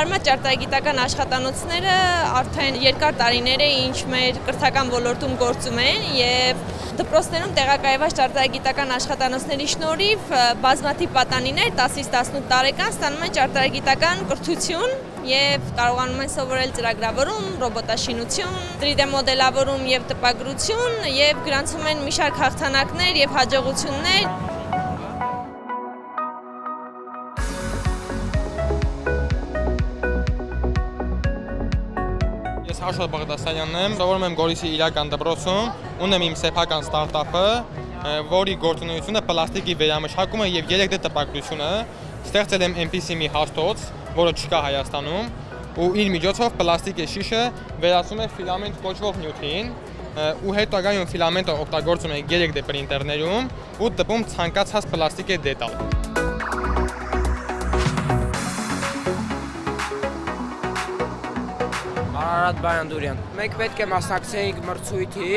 Արմատ ճարտարագիտական աշխատանոցները արդեն երկար տարիներ է ինչ մեր կրթական ոլորտում գործում են եւ դպրոցներում տեղակայված ճարտարագիտական աշխատանոցների շնորհիվ բազմաթիվ պատանիներ 10-ից 18 տարեկան ստանում են ճարտարագիտական կրթություն եւ կարողանում են սովորել ծրագրավորում, ռոբոտաշինություն, 3D մոդելավորում եւ տպագրություն եւ գրանցում են մի շարք հաղթանակներ եւ հաջողություններ։ Ես Աշոտ Բաղդասարյանն եմ, սովորում եմ Գորիսի իրական դպրոցում, ունեմ իմ սեփական ստարտափը, որի գործունեությունը պլաստիկի վերամշակումը եւ 3D տպագրությունը, ստեղծել եմ այնպիսի մի հաստոց, որը չկա Հայաստանում, ու իր միջոցով պլաստիկի շիշը վերածում է ֆիլամենտ կոչվող նյութին, ու հետագայում ֆիլամենտը օգտագործում է 3D պրինտերներում ու տպում ցանկացած պլաստիկի դետալ։ Արարատ Բայանդուրյան։ Մենք պետք է մասնակցեինք մրցույթի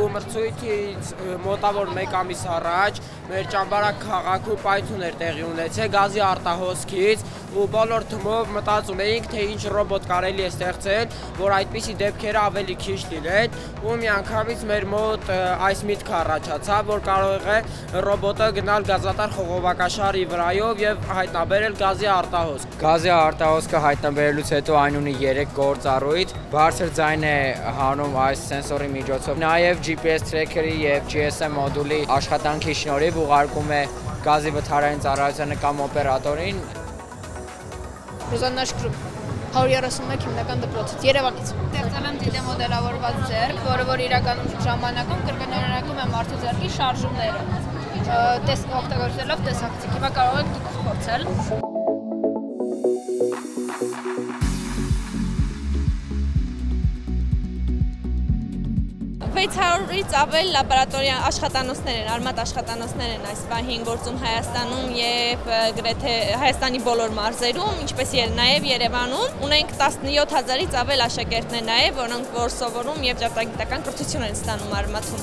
ու մրցույթից մոտավոր 1 ամիս առաջ մեր Ճամբարակ քաղաքում պայթյուն էր տեղի ունեցել գազի արտահոսքից ու բոլոր թվով մտածում էինք, թե ինչ ռոբոտ կարելի է ստեղծել, որ այդպիսի դեպքերը ավելի քիչ լինեն, ու միանգամից մեր մոտ այս միտքը առաջացավ, որ կարող է ռոբոտը գնալ գազատար խողովակաշարի վրայով եւ հայտնաբերել գազի արտահոսք։ Գազի արտահոսքը հայտնաբերելուց հետո այն ունի 3 գործառույթ, բարձր ձայն է հանում այս սենսորի միջոցով, նաեւ GPS tracker-ի եւ GSM մոդուլի աշխատանքի շնորհիվ ուղարկում է գազի վթարային ծառայությանը կամ օպերատորին։ Ռուզաննա Շքրում, 131 հիմնական դպրոցից, Երևանից։ Ստեղծել եմ 3D մոդելավորված ձեռք, որը որ իրականում ժամանակում կրկնօրինակում է մարդու ձեռքի շարժումները։ Օգտագործելով տեսախցիկ, հիմա կարող եք դուք փորձել։ 600-ից ավել լաբորատորիա աշխատանոցներ են, արմատ աշխատանոցներ են այս պահին գործում Հայաստանում եւ գրեթե Հայաստանի բոլոր մարզերում, ինչպես նաեւ Երևանում։ Ունենք 17000-ից ավել աշակերտներ նաեւ, որոնք որ սովորում եւ ճարտարագիտական կրթություն են ստանում արմատում։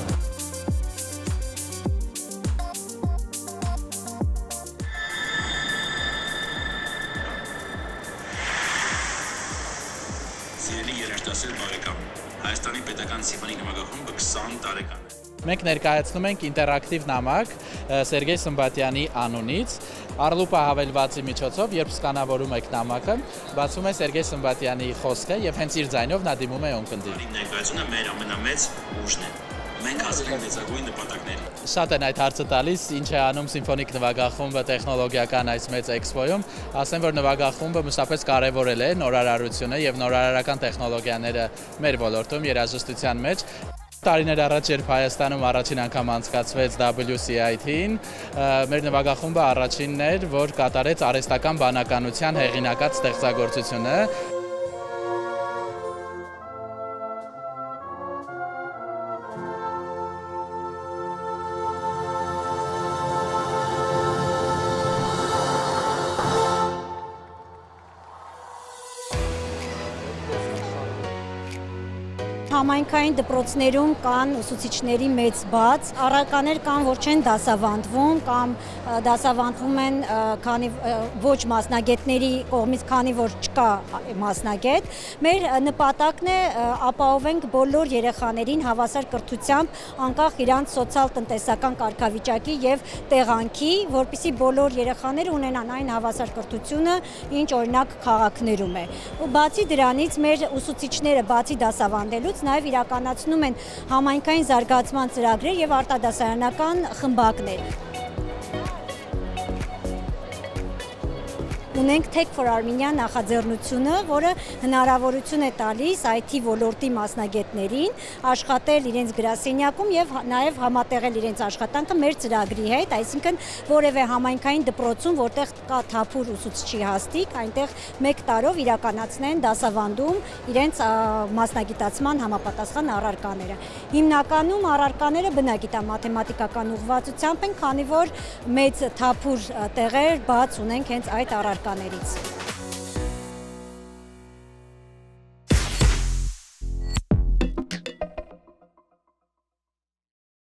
Սիրելի երաժշտասեր բարեկամ, Հայաստանի պետական սիմֆոնիկ նվագախումբը 20 տարեկան է։ Մենք ներկայացնում ենք ինտերակտիվ նամակ Սերգեյ Սմբատյանի անունից։ Առլուպա հավելվածի միջոցով, երբ սկանավորում եք նամակը, բացում է Սերգեյ Սմբատյանի խոսքը եւ հենց իր ձայնով նա դիմում է ունկնդին։ Ներկայացումը մեր ամենամեծ ուժն է։ Մենք հասել ենք մեծագույն նպատակների։ Շատ են այդ հարցը տալիս, ինչ է անում սիմֆոնիկ նվագախումբը տեխնոլոգիական այս մեծ էքսպոյում։ Ասեմ, որ նվագախումբը մշտապես կարևորել է նորարարությունը եւ նորարարական տեխնոլոգիաները մեր ոլորտում երաժշտության մեջ։ Տարիներ առաջ, երբ Հայաստանում առաջին անգամ անցկացվեց WCIT-ին, մեր նվագախումբը առաջինն էր, որ կատարեց արհեստական բանականության հեղինակած ստեղծագործությունը։ Համայնքային դպրոցներում կան ուսուցիչների մեծ բաց, առարկաներ կան, որ չեն դասավանդվում կամ դասավանդվում են ոչ մասնագետների կողմից, քանի որ չկա մասնագետ։ Մեր նպատակն է ապահովենք բոլոր երեխաներին հավասար կրթությամբ, անկախ իրանց սոցիալ-տնտեսական կարգավիճակի եւ տեղանքի, որպեսզի բոլոր երեխաները ունենան այն հավասար կրթությունը, ինչ օրինակ քաղաքներում է։ Ու բացի դրանից մեր ուսուցիչները բացի դասավանդելուց նաև իրականացնում են համայնքային զարգացման ծրագրեր եւ արտադասարանական խմբակներ։ Ունենք Tech for Armenia նախաձեռնությունը, որը հնարավորություն է տալիս IT ոլորտի մասնագետներին աշխատել իրենց գրասենյակում եւ նաեւ համատեղել իրենց աշխատանքը մեր ծրագրի հետ, այսինքն որևէ համայնքային դպրոցում, որտեղ կա թափուր ուսուցչի հաստիկ, այնտեղ 1 տարով իրականացնեն դասավանդում իրենց մասնագիտացման համապատասխան առարկաները։ Հիմնականում առարկաները բնագիտամաթեմատիկական ուղղվածությամբ են, քանի որ մեծ թափուր տեղեր բաց ունենք հենց այդ առարկաներից։